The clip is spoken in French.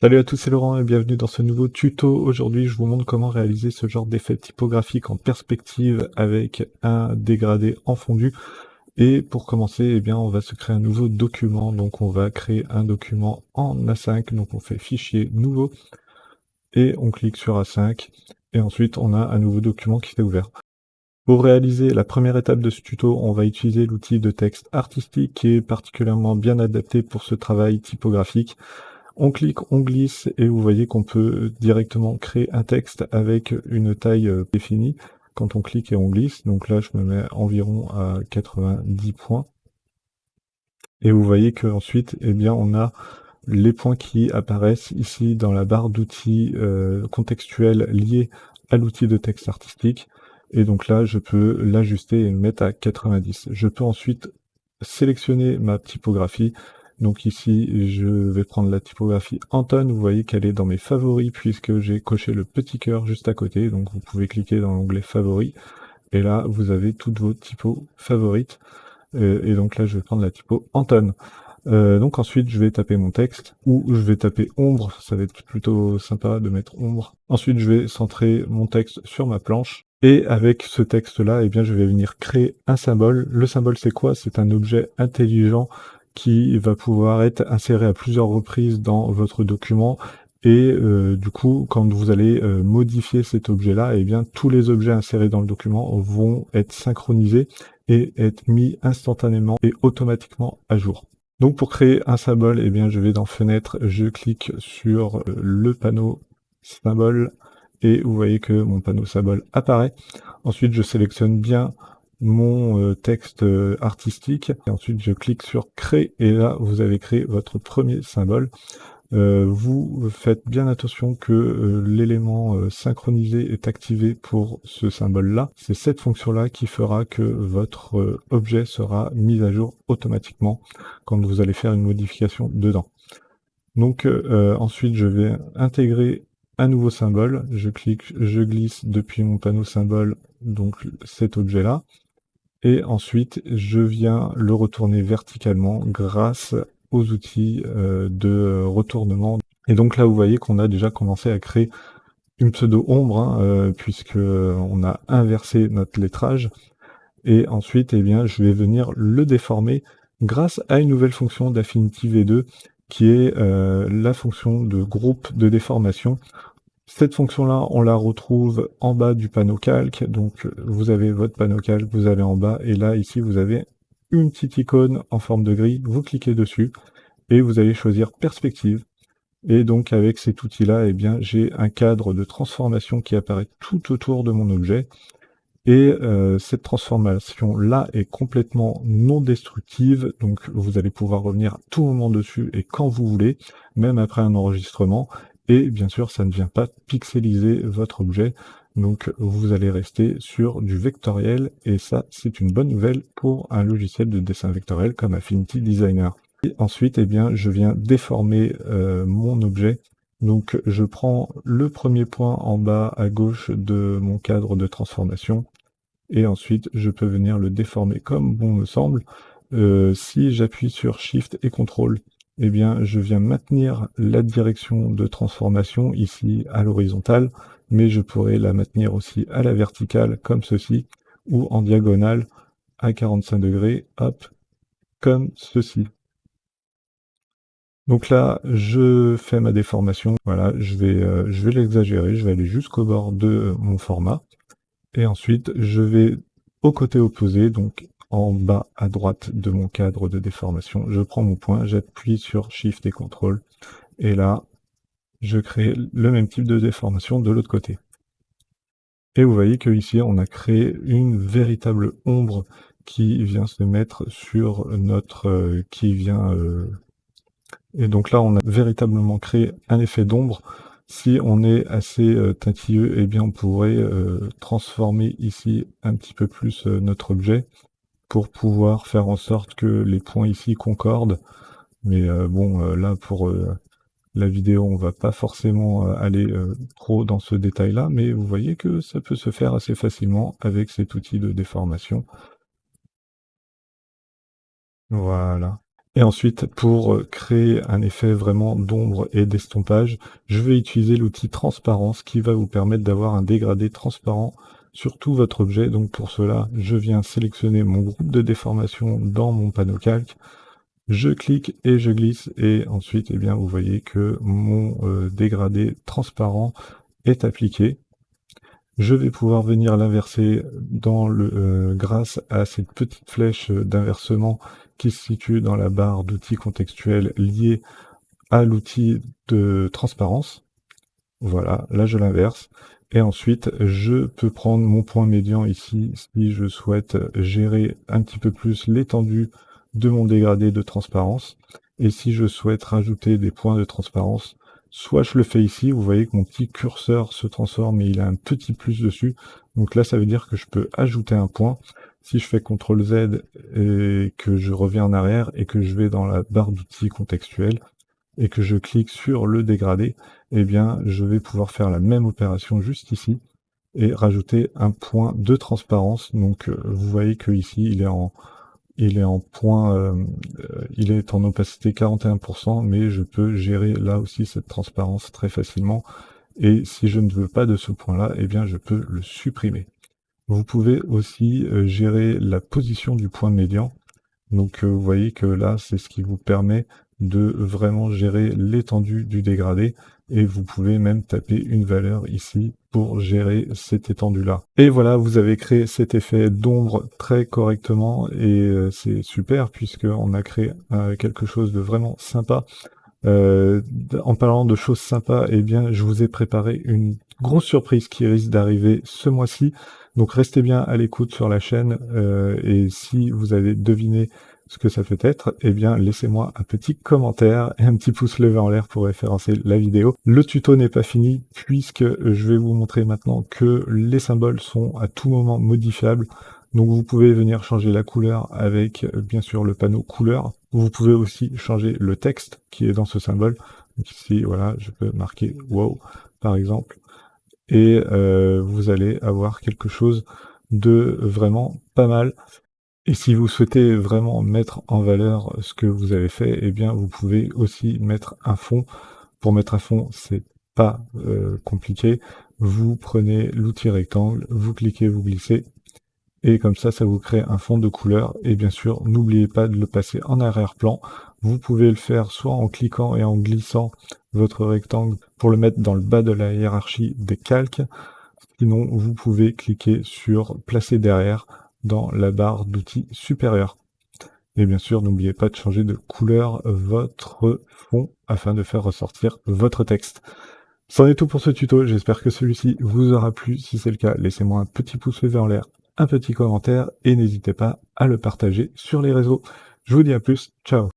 Salut à tous, c'est Laurent et bienvenue dans ce nouveau tuto. Aujourd'hui, je vous montre comment réaliser ce genre d'effet typographique en perspective avec un dégradé en fondu. Et pour commencer, eh bien, on va se créer un nouveau document. Donc, on va créer un document en A5. Donc, on fait Fichier, Nouveau et on clique sur A5. Et ensuite, on a un nouveau document qui s'est ouvert. Pour réaliser la première étape de ce tuto, on va utiliser l'outil de texte artistique qui est particulièrement bien adapté pour ce travail typographique. On clique, on glisse et vous voyez qu'on peut directement créer un texte avec une taille définie quand on clique et on glisse. Donc là, je me mets environ à 90 points. Et vous voyez qu'ensuite, eh bien, on a les points qui apparaissent ici dans la barre d'outils contextuels liés à l'outil de texte artistique. Et donc là, je peux l'ajuster et le mettre à 90. Je peux ensuite sélectionner ma typographie. Donc ici, je vais prendre la typographie Anton. Vous voyez qu'elle est dans mes favoris puisque j'ai coché le petit cœur juste à côté. Donc vous pouvez cliquer dans l'onglet favoris. Et là, vous avez toutes vos typos favorites. Et donc là, je vais prendre la typo Anton. Donc ensuite, je vais taper mon texte, ou je vais taper ombre, ça va être plutôt sympa de mettre ombre. Ensuite, je vais centrer mon texte sur ma planche, et avec ce texte-là, eh bien, je vais venir créer un symbole. Le symbole, c'est quoi? C'est un objet intelligent qui va pouvoir être inséré à plusieurs reprises dans votre document, et du coup, quand vous allez modifier cet objet-là, eh bien, tous les objets insérés dans le document vont être synchronisés et être mis instantanément et automatiquement à jour. Donc pour créer un symbole, eh bien je vais dans Fenêtre, je clique sur le panneau symbole et vous voyez que mon panneau symbole apparaît. Ensuite je sélectionne bien mon texte artistique et ensuite je clique sur Créer et là vous avez créé votre premier symbole. Vous faites bien attention que l'élément synchronisé est activé pour ce symbole-là. C'est cette fonction-là qui fera que votre objet sera mis à jour automatiquement quand vous allez faire une modification dedans. Donc ensuite, je vais intégrer un nouveau symbole. Je clique, je glisse depuis mon panneau symbole, donc cet objet-là. Et ensuite, je viens le retourner verticalement grâce aux outils de retournement. Et donc là, vous voyez qu'on a déjà commencé à créer une pseudo-ombre, hein, puisque on a inversé notre lettrage. Et ensuite, eh bien, je vais venir le déformer grâce à une nouvelle fonction d'Affinity V2, qui est la fonction de groupe de déformation. Cette fonction-là, on la retrouve en bas du panneau calque. Donc, vous avez votre panneau calque, vous allez en bas, et là, ici, vous avez une petite icône en forme de grille. Vous cliquez dessus, et vous allez choisir Perspective. Et donc, avec cet outil-là, eh bien, j'ai un cadre de transformation qui apparaît tout autour de mon objet. Et cette transformation-là est complètement non destructive, donc vous allez pouvoir revenir à tout moment dessus et quand vous voulez, même après un enregistrement. Et bien sûr, ça ne vient pas pixeliser votre objet, donc vous allez rester sur du vectoriel, et ça, c'est une bonne nouvelle pour un logiciel de dessin vectoriel comme Affinity Designer. Et ensuite, eh bien, je viens déformer mon objet. Donc je prends le premier point en bas à gauche de mon cadre de transformation, et ensuite je peux venir le déformer comme bon me semble. Si j'appuie sur Shift et CTRL, eh bien je viens maintenir la direction de transformation ici à l'horizontale, mais je pourrais la maintenir aussi à la verticale comme ceci, ou en diagonale à 45 degrés, hop, comme ceci. Donc là, je fais ma déformation, voilà, je vais l'exagérer, je vais aller jusqu'au bord de mon format. Et ensuite, je vais au côté opposé, donc en bas à droite de mon cadre de déformation. Je prends mon point, j'appuie sur Shift et CTRL, et là, je crée le même type de déformation de l'autre côté. Et vous voyez que ici, on a créé une véritable ombre qui vient se mettre sur notre... Et donc là, on a véritablement créé un effet d'ombre. Si on est assez tatilleux, eh bien on pourrait transformer ici un petit peu plus notre objet pour pouvoir faire en sorte que les points ici concordent. Mais bon, là pour la vidéo, on va pas forcément aller trop dans ce détail-là, mais vous voyez que ça peut se faire assez facilement avec cet outil de déformation. Voilà. Et ensuite, pour créer un effet vraiment d'ombre et d'estompage, je vais utiliser l'outil transparence qui va vous permettre d'avoir un dégradé transparent sur tout votre objet. Donc pour cela, je viens sélectionner mon groupe de déformation dans mon panneau calque. Je clique et je glisse et ensuite, eh bien, vous voyez que mon dégradé transparent est appliqué. Je vais pouvoir venir l'inverser grâce à cette petite flèche d'inversement qui se situe dans la barre d'outils contextuels liée à l'outil de transparence. Voilà, là je l'inverse. Et ensuite, je peux prendre mon point médian ici si je souhaite gérer un petit peu plus l'étendue de mon dégradé de transparence. Et si je souhaite rajouter des points de transparence, soit je le fais ici, vous voyez que mon petit curseur se transforme et il a un petit plus dessus. Donc là, ça veut dire que je peux ajouter un point. Si je fais CTRL Z et que je reviens en arrière et que je vais dans la barre d'outils contextuels, et que je clique sur le dégradé, eh bien, je vais pouvoir faire la même opération juste ici et rajouter un point de transparence. Donc, vous voyez que ici, il est en point, il est en opacité 41%, mais je peux gérer là aussi cette transparence très facilement. Et si je ne veux pas de ce point-là, eh bien, je peux le supprimer. Vous pouvez aussi gérer la position du point médian. Donc vous voyez que là, c'est ce qui vous permet de vraiment gérer l'étendue du dégradé et vous pouvez même taper une valeur ici pour gérer cette étendue-là. Et voilà, vous avez créé cet effet d'ombre très correctement et c'est super puisqu'on a créé quelque chose de vraiment sympa. En parlant de choses sympas, eh bien, je vous ai préparé une grosse surprise qui risque d'arriver ce mois-ci. Donc restez bien à l'écoute sur la chaîne et si vous avez deviné ce que ça peut être, eh bien laissez-moi un petit commentaire et un petit pouce levé en l'air pour référencer la vidéo. Le tuto n'est pas fini puisque je vais vous montrer maintenant que les symboles sont à tout moment modifiables. Donc vous pouvez venir changer la couleur avec bien sûr le panneau couleur. Vous pouvez aussi changer le texte qui est dans ce symbole. Donc ici, voilà, je peux marquer wow par exemple. Et vous allez avoir quelque chose de vraiment pas mal. Et si vous souhaitez vraiment mettre en valeur ce que vous avez fait, eh bien vous pouvez aussi mettre un fond. Pour mettre un fond, c'est pas compliqué. Vous prenez l'outil rectangle, vous cliquez, vous glissez, et comme ça vous crée un fond de couleur. Et bien sûr, n'oubliez pas de le passer en arrière-plan. Vous pouvez le faire soit en cliquant et en glissant votre rectangle pour le mettre dans le bas de la hiérarchie des calques. Sinon, vous pouvez cliquer sur placer derrière dans la barre d'outils supérieure. Et bien sûr, n'oubliez pas de changer de couleur votre fond afin de faire ressortir votre texte. C'en est tout pour ce tuto, j'espère que celui-ci vous aura plu. Si c'est le cas, laissez-moi un petit pouce levé en l'air, un petit commentaire et n'hésitez pas à le partager sur les réseaux. Je vous dis à plus, ciao.